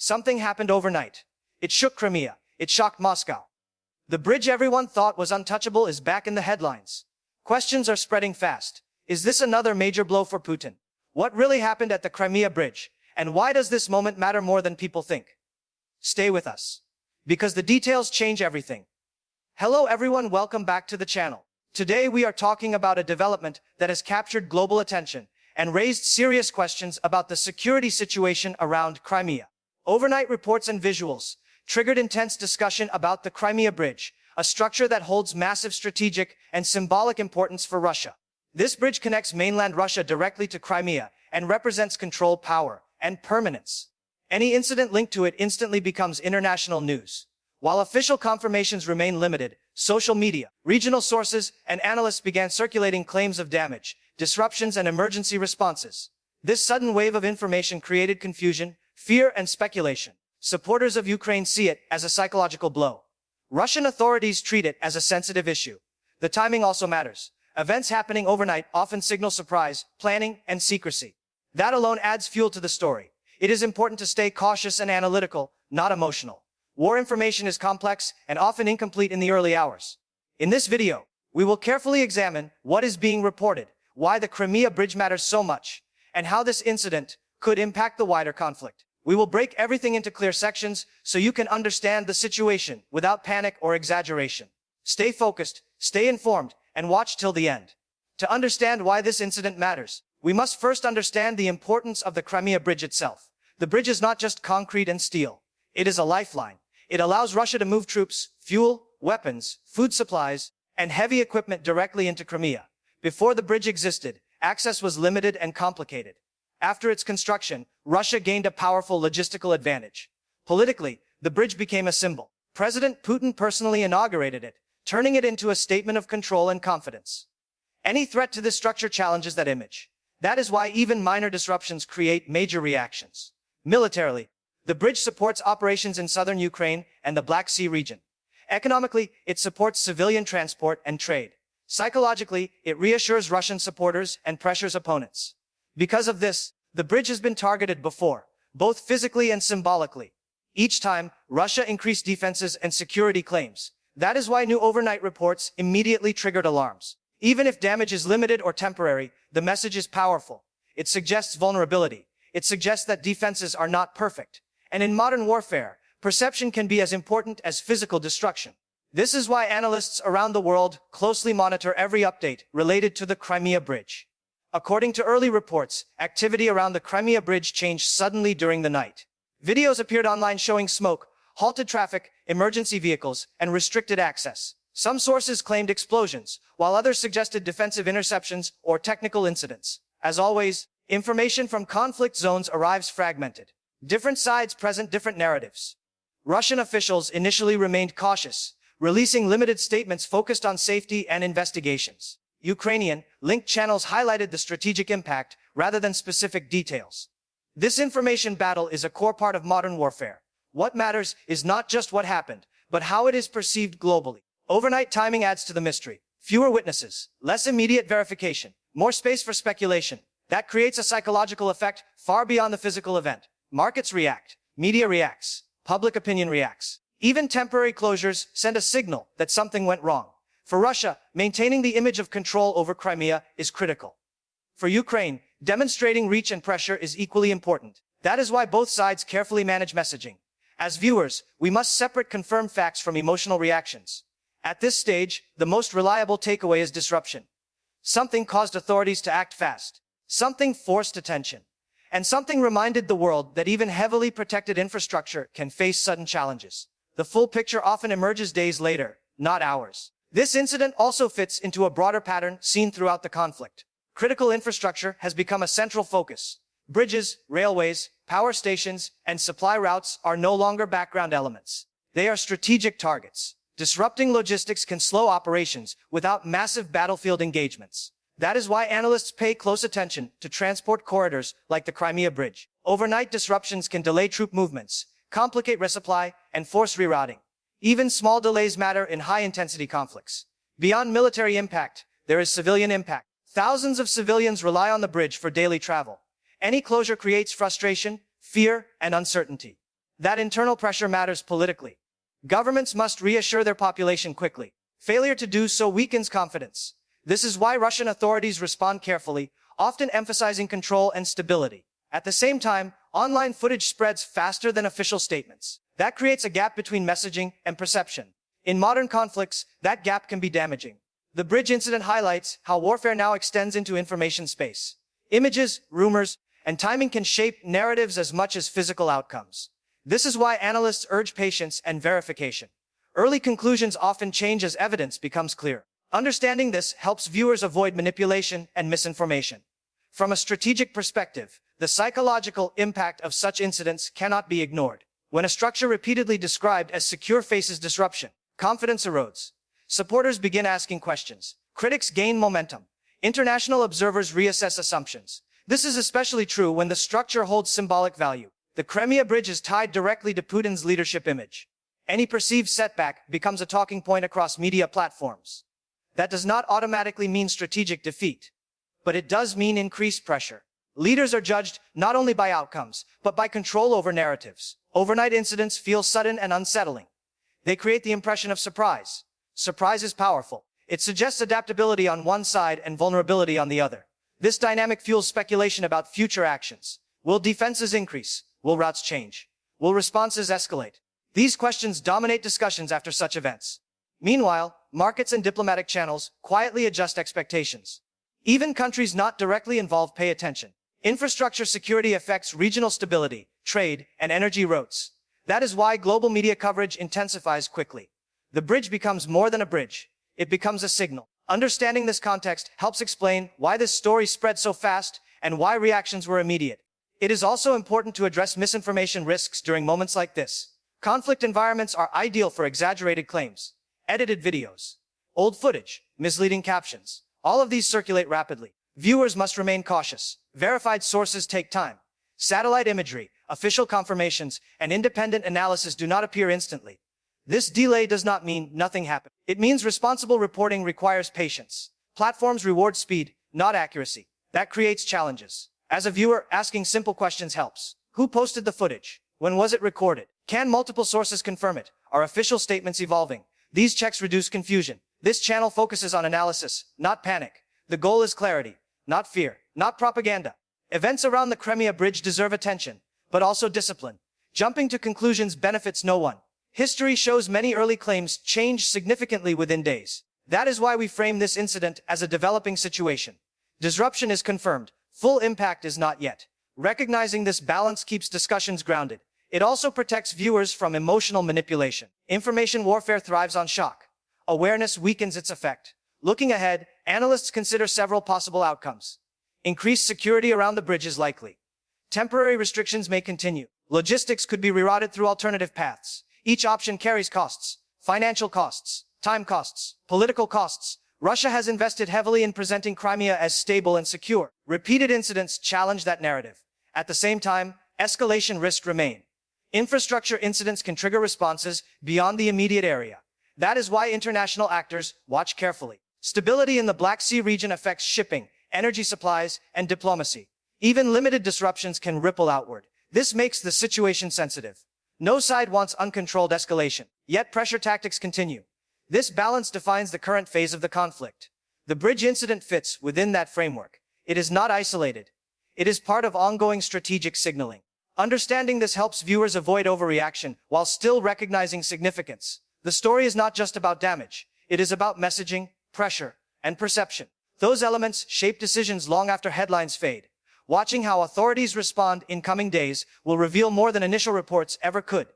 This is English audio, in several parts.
something happened overnight. It shook Crimea. It shocked Moscow. The bridge everyone thought was untouchable is back in the headlines. Questions are spreading fast. Is this another major blow for Putin? What really happened at the Crimea Bridge? And why does this moment matter more than people think? Stay with us, because the details change everything. Hello everyone, welcome back to the channel. Today we are talking about a development that has captured global attention and raised serious questions about the security situation around Crimea. Overnight reports and visuals triggered intense discussion about the Crimea Bridge, a structure that holds massive strategic and symbolic importance for Russia. This bridge connects mainland Russia directly to Crimea and represents control, power, and permanence. Any incident linked to it instantly becomes international news. While official confirmations remain limited, social media, regional sources, and analysts began circulating claims of damage, disruptions, and emergency responses. This sudden wave of information created confusion, fear, and speculation. Supporters of Ukraine see it as a psychological blow. Russian authorities treat it as a sensitive issue. The timing also matters. Events happening overnight often signal surprise, planning, and secrecy. That alone adds fuel to the story. It is important to stay cautious and analytical, not emotional. War information is complex and often incomplete in the early hours. In this video, we will carefully examine what is being reported, why the Crimea Bridge matters so much, and how this incident could impact the wider conflict. We will break everything into clear sections so you can understand the situation without panic or exaggeration. Stay focused, stay informed, and watch till the end. To understand why this incident matters, we must first understand the importance of the Crimea Bridge itself. The bridge is not just concrete and steel. It is a lifeline. It allows Russia to move troops, fuel, weapons, food supplies, and heavy equipment directly into Crimea. Before the bridge existed, access was limited and complicated. After its construction, Russia gained a powerful logistical advantage. Politically, the bridge became a symbol. President Putin personally inaugurated it, turning it into a statement of control and confidence. Any threat to this structure challenges that image. That is why even minor disruptions create major reactions. Militarily, the bridge supports operations in southern Ukraine and the Black Sea region. Economically, it supports civilian transport and trade. Psychologically, it reassures Russian supporters and pressures opponents. Because of this, the bridge has been targeted before, both physically and symbolically. Each time, Russia increased defenses and security claims. That is why new overnight reports immediately triggered alarms. Even if damage is limited or temporary, the message is powerful. It suggests vulnerability. It suggests that defenses are not perfect. And in modern warfare, perception can be as important as physical destruction. This is why analysts around the world closely monitor every update related to the Crimea Bridge. According to early reports, activity around the Crimea Bridge changed suddenly during the night. Videos appeared online showing smoke, halted traffic, emergency vehicles, and restricted access. Some sources claimed explosions, while others suggested defensive interceptions or technical incidents. As always, information from conflict zones arrives fragmented. Different sides present different narratives. Russian officials initially remained cautious, releasing limited statements focused on safety and investigations. Ukrainian linked channels highlighted the strategic impact rather than specific details. This information battle is a core part of modern warfare. What matters is not just what happened, but how it is perceived globally. Overnight timing adds to the mystery. Fewer witnesses, less immediate verification, more space for speculation. That creates a psychological effect far beyond the physical event. Markets react, media reacts, public opinion reacts. Even temporary closures send a signal that something went wrong. For Russia, maintaining the image of control over Crimea is critical. For Ukraine, demonstrating reach and pressure is equally important. That is why both sides carefully manage messaging. As viewers, we must separate confirmed facts from emotional reactions. At this stage, the most reliable takeaway is disruption. Something caused authorities to act fast. Something forced attention. And something reminded the world that even heavily protected infrastructure can face sudden challenges. The full picture often emerges days later, not hours. This incident also fits into a broader pattern seen throughout the conflict. Critical infrastructure has become a central focus. Bridges, railways, power stations, and supply routes are no longer background elements. They are strategic targets. Disrupting logistics can slow operations without massive battlefield engagements. That is why analysts pay close attention to transport corridors like the Crimea Bridge. Overnight disruptions can delay troop movements, complicate resupply, and force rerouting. Even small delays matter in high-intensity conflicts. Beyond military impact, there is civilian impact. Thousands of civilians rely on the bridge for daily travel. Any closure creates frustration, fear, and uncertainty. That internal pressure matters politically. Governments must reassure their population quickly. Failure to do so weakens confidence. This is why Russian authorities respond carefully, often emphasizing control and stability. At the same time, online footage spreads faster than official statements. That creates a gap between messaging and perception. In modern conflicts, that gap can be damaging. The bridge incident highlights how warfare now extends into information space. Images, rumors, and timing can shape narratives as much as physical outcomes. This is why analysts urge patience and verification. Early conclusions often change as evidence becomes clear. Understanding this helps viewers avoid manipulation and misinformation. From a strategic perspective, the psychological impact of such incidents cannot be ignored. When a structure repeatedly described as secure faces disruption, confidence erodes. Supporters begin asking questions. Critics gain momentum. International observers reassess assumptions. This is especially true when the structure holds symbolic value. The Crimea Bridge is tied directly to Putin's leadership image. Any perceived setback becomes a talking point across media platforms. That does not automatically mean strategic defeat, but it does mean increased pressure. Leaders are judged not only by outcomes, but by control over narratives. Overnight incidents feel sudden and unsettling. They create the impression of surprise. Surprise is powerful. It suggests adaptability on one side and vulnerability on the other. This dynamic fuels speculation about future actions. Will defenses increase? Will routes change? Will responses escalate? These questions dominate discussions after such events. Meanwhile, markets and diplomatic channels quietly adjust expectations. Even countries not directly involved pay attention. Infrastructure security affects regional stability, trade, and energy routes. That is why global media coverage intensifies quickly. The bridge becomes more than a bridge. It becomes a signal. Understanding this context helps explain why this story spread so fast and why reactions were immediate. It is also important to address misinformation risks during moments like this. Conflict environments are ideal for exaggerated claims, edited videos, old footage, misleading captions. All of these circulate rapidly. Viewers must remain cautious. Verified sources take time. Satellite imagery, official confirmations, and independent analysis do not appear instantly. This delay does not mean nothing happened. It means responsible reporting requires patience. Platforms reward speed, not accuracy. That creates challenges. As a viewer, asking simple questions helps. Who posted the footage? When was it recorded? Can multiple sources confirm it? Are official statements evolving? These checks reduce confusion. This channel focuses on analysis, not panic. The goal is clarity, not fear, not propaganda. Events around the Crimea Bridge deserve attention, but also discipline. Jumping to conclusions benefits no one. History shows many early claims changed significantly within days. That is why we frame this incident as a developing situation. Disruption is confirmed. Full impact is not yet. Recognizing this balance keeps discussions grounded. It also protects viewers from emotional manipulation. Information warfare thrives on shock. Awareness weakens its effect. Looking ahead, analysts consider several possible outcomes. Increased security around the bridge is likely. Temporary restrictions may continue. Logistics could be rerouted through alternative paths. Each option carries costs. Financial costs, time costs, political costs. Russia has invested heavily in presenting Crimea as stable and secure. Repeated incidents challenge that narrative. At the same time, escalation risks remain. Infrastructure incidents can trigger responses beyond the immediate area. That is why international actors watch carefully. Stability in the Black Sea region affects shipping, energy supplies, and diplomacy. Even limited disruptions can ripple outward. This makes the situation sensitive. No side wants uncontrolled escalation, yet pressure tactics continue. This balance defines the current phase of the conflict. The bridge incident fits within that framework. It is not isolated. It is part of ongoing strategic signaling. Understanding this helps viewers avoid overreaction while still recognizing significance. The story is not just about damage. It is about messaging, pressure, and perception. Those elements shape decisions long after headlines fade. Watching how authorities respond in coming days will reveal more than initial reports ever could.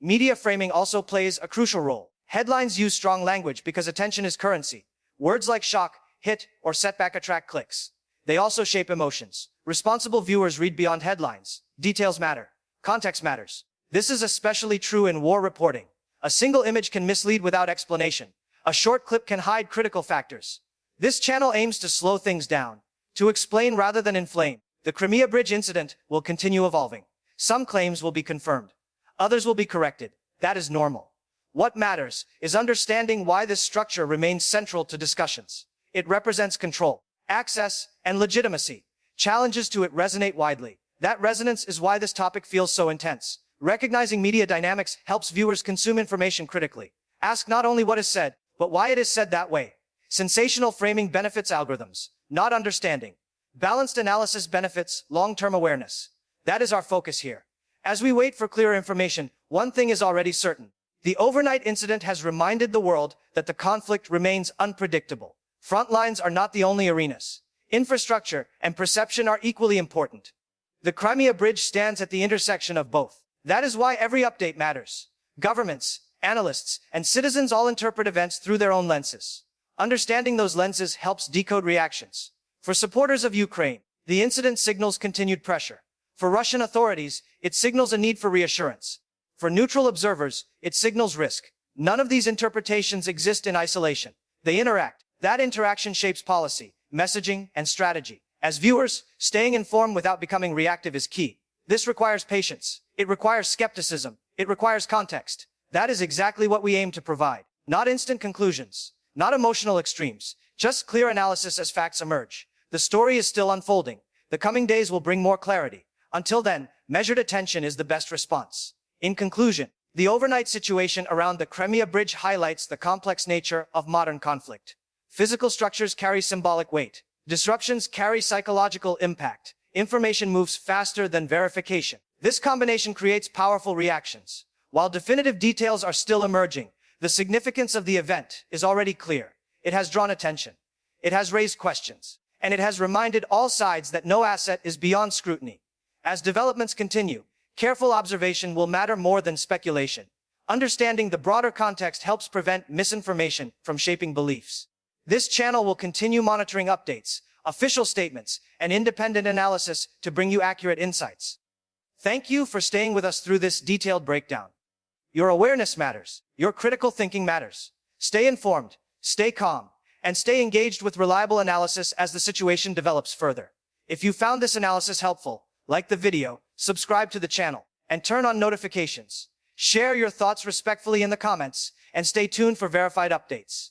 Media framing also plays a crucial role. Headlines use strong language because attention is currency. Words like shock, hit, or setback attract clicks. They also shape emotions. Responsible viewers read beyond headlines. Details matter. Context matters. This is especially true in war reporting. A single image can mislead without explanation. A short clip can hide critical factors. This channel aims to slow things down, to explain rather than inflame. The Crimea Bridge incident will continue evolving. Some claims will be confirmed. Others will be corrected. That is normal. What matters is understanding why this structure remains central to discussions. It represents control, access, and legitimacy. Challenges to it resonate widely. That resonance is why this topic feels so intense. Recognizing media dynamics helps viewers consume information critically. Ask not only what is said, but why it is said that way. Sensational framing benefits algorithms, not understanding. Balanced analysis benefits long-term awareness. That is our focus here. As we wait for clearer information, one thing is already certain. The overnight incident has reminded the world that the conflict remains unpredictable. Front lines are not the only arenas. Infrastructure and perception are equally important. The Crimea Bridge stands at the intersection of both. That is why every update matters. Governments, analysts, and citizens all interpret events through their own lenses. Understanding those lenses helps decode reactions. For supporters of Ukraine, the incident signals continued pressure. For Russian authorities, it signals a need for reassurance. For neutral observers, it signals risk. None of these interpretations exist in isolation. They interact. That interaction shapes policy, messaging, and strategy. As viewers, staying informed without becoming reactive is key. This requires patience. It requires skepticism. It requires context. That is exactly what we aim to provide. Not instant conclusions. Not emotional extremes. Just clear analysis as facts emerge. The story is still unfolding. The coming days will bring more clarity. Until then, measured attention is the best response. In conclusion, the overnight situation around the Crimea Bridge highlights the complex nature of modern conflict. Physical structures carry symbolic weight. Disruptions carry psychological impact. Information moves faster than verification. This combination creates powerful reactions. While definitive details are still emerging, the significance of the event is already clear. It has drawn attention. It has raised questions. And it has reminded all sides that no asset is beyond scrutiny. As developments continue, careful observation will matter more than speculation. Understanding the broader context helps prevent misinformation from shaping beliefs. This channel will continue monitoring updates, official statements, and independent analysis to bring you accurate insights. Thank you for staying with us through this detailed breakdown. Your awareness matters. Your critical thinking matters. Stay informed, stay calm, and stay engaged with reliable analysis as the situation develops further. If you found this analysis helpful, like the video, subscribe to the channel, and turn on notifications. Share your thoughts respectfully in the comments, and stay tuned for verified updates.